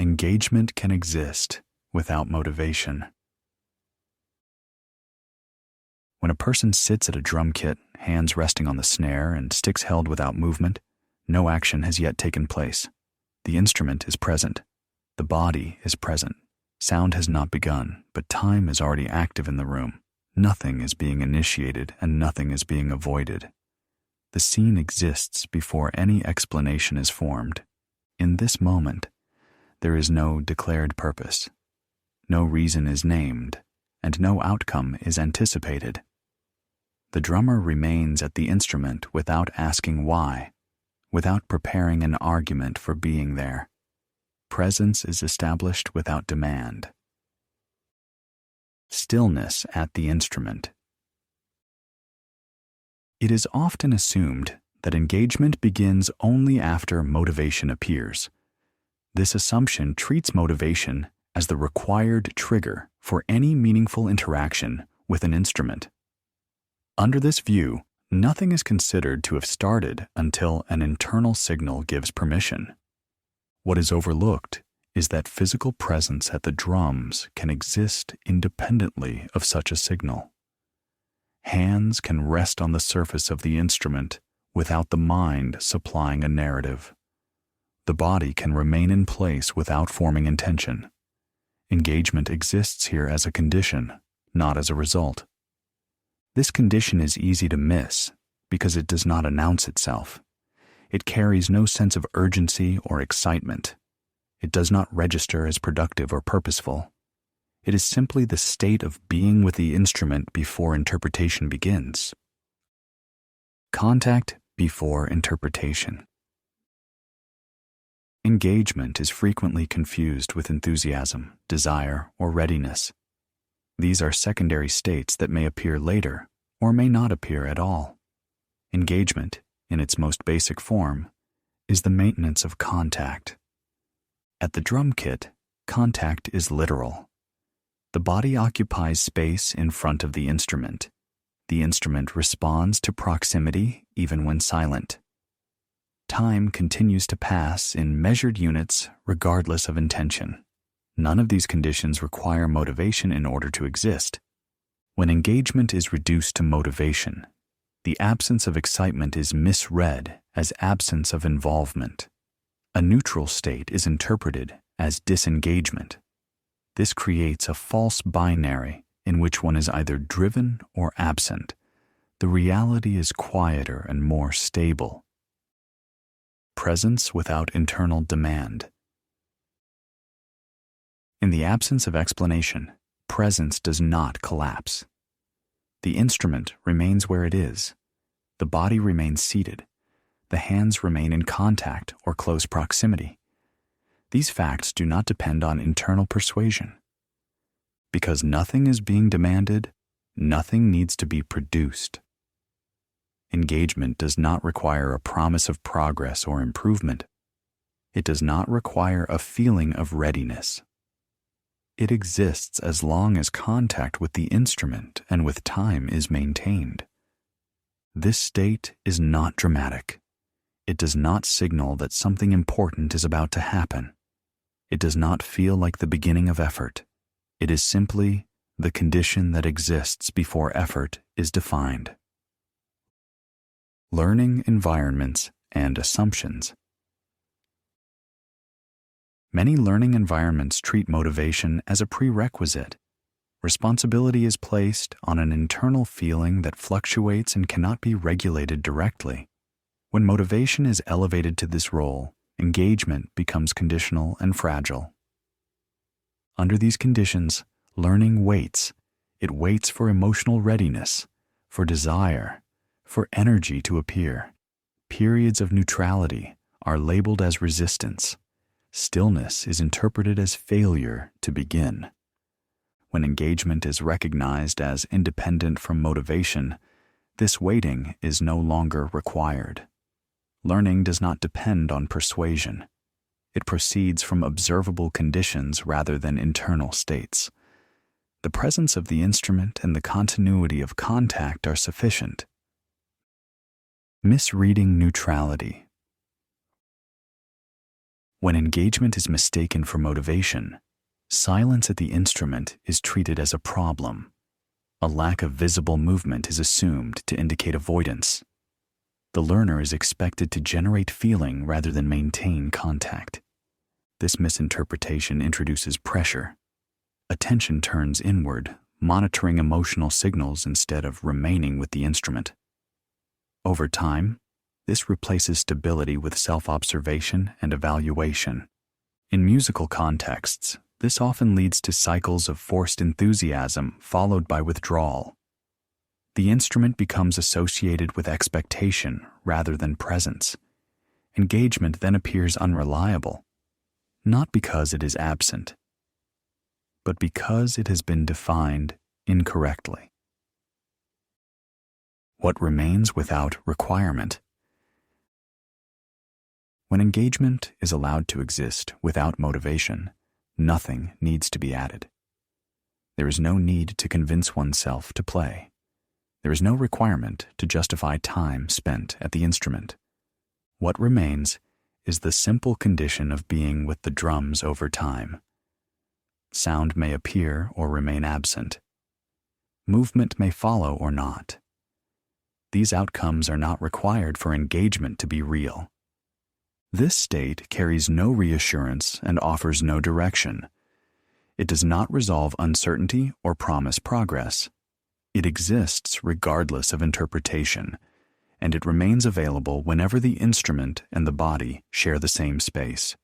engagement can exist without motivation. When a person sits at a drum kit, hands resting on the snare and sticks held without movement, no action has yet taken place. The instrument is present. The body is present. Sound has not begun, but time is already active in the room. Nothing is being initiated and nothing is being avoided. The scene exists before any explanation is formed. In this moment, there is no declared purpose. No reason is named, and no outcome is anticipated. The drummer remains at the instrument without asking why, without preparing an argument for being there. Presence is established without demand. Stillness at the instrument. It is often assumed that engagement begins only after motivation appears. This assumption treats motivation as the required trigger for any meaningful interaction with an instrument. Under this view, nothing is considered to have started until an internal signal gives permission. What is overlooked is that physical presence at the drums can exist independently of such a signal. Hands can rest on the surface of the instrument without the mind supplying a narrative. The body can remain in place without forming intention. Engagement exists here as a condition, not as a result. This condition is easy to miss because it does not announce itself. It carries no sense of urgency or excitement. It does not register as productive or purposeful. It is simply the state of being with the instrument before interpretation begins. Contact before interpretation. Engagement is frequently confused with enthusiasm, desire, or readiness. These are secondary states that may appear later or may not appear at all. Engagement, in its most basic form, is the maintenance of contact. At the drum kit, contact is literal. The body occupies space in front of the instrument. The instrument responds to proximity even when silent. Time continues to pass in measured units regardless of intention. None of these conditions require motivation in order to exist. When engagement is reduced to motivation, the absence of excitement is misread as absence of involvement. A neutral state is interpreted as disengagement. This creates a false binary in which one is either driven or absent. The reality is quieter and more stable. Presence without internal demand. In the absence of explanation, presence does not collapse. The instrument remains where it is. The body remains seated. The hands remain in contact or close proximity. These facts do not depend on internal persuasion. Because nothing is being demanded, nothing needs to be produced. Engagement does not require a promise of progress or improvement. It does not require a feeling of readiness. It exists as long as contact with the instrument and with time is maintained. This state is not dramatic. It does not signal that something important is about to happen. It does not feel like the beginning of effort. It is simply the condition that exists before effort is defined. Learning environments and assumptions. Many learning environments treat motivation as a prerequisite. Responsibility is placed on an internal feeling that fluctuates and cannot be regulated directly. When motivation is elevated to this role, engagement becomes conditional and fragile. Under these conditions, learning waits. It waits for emotional readiness, for desire, for energy to appear. Periods of neutrality are labeled as resistance. Stillness is interpreted as failure to begin. When engagement is recognized as independent from motivation, this waiting is no longer required. Learning does not depend on persuasion. It proceeds from observable conditions rather than internal states. The presence of the instrument and the continuity of contact are sufficient. Misreading neutrality. When engagement is mistaken for motivation, silence at the instrument is treated as a problem. A lack of visible movement is assumed to indicate avoidance. The learner is expected to generate feeling rather than maintain contact. This misinterpretation introduces pressure. Attention turns inward, monitoring emotional signals instead of remaining with the instrument. Over time, this replaces stability with self-observation and evaluation. In musical contexts, this often leads to cycles of forced enthusiasm followed by withdrawal. The instrument becomes associated with expectation rather than presence. Engagement then appears unreliable, not because it is absent, but because it has been defined incorrectly. What remains without requirement? When engagement is allowed to exist without motivation, nothing needs to be added. There is no need to convince oneself to play. There is no requirement to justify time spent at the instrument. What remains is the simple condition of being with the drums over time. Sound may appear or remain absent. Movement may follow or not. These outcomes are not required for engagement to be real. This state carries no reassurance and offers no direction. It does not resolve uncertainty or promise progress. It exists regardless of interpretation, and it remains available whenever the instrument and the body share the same space.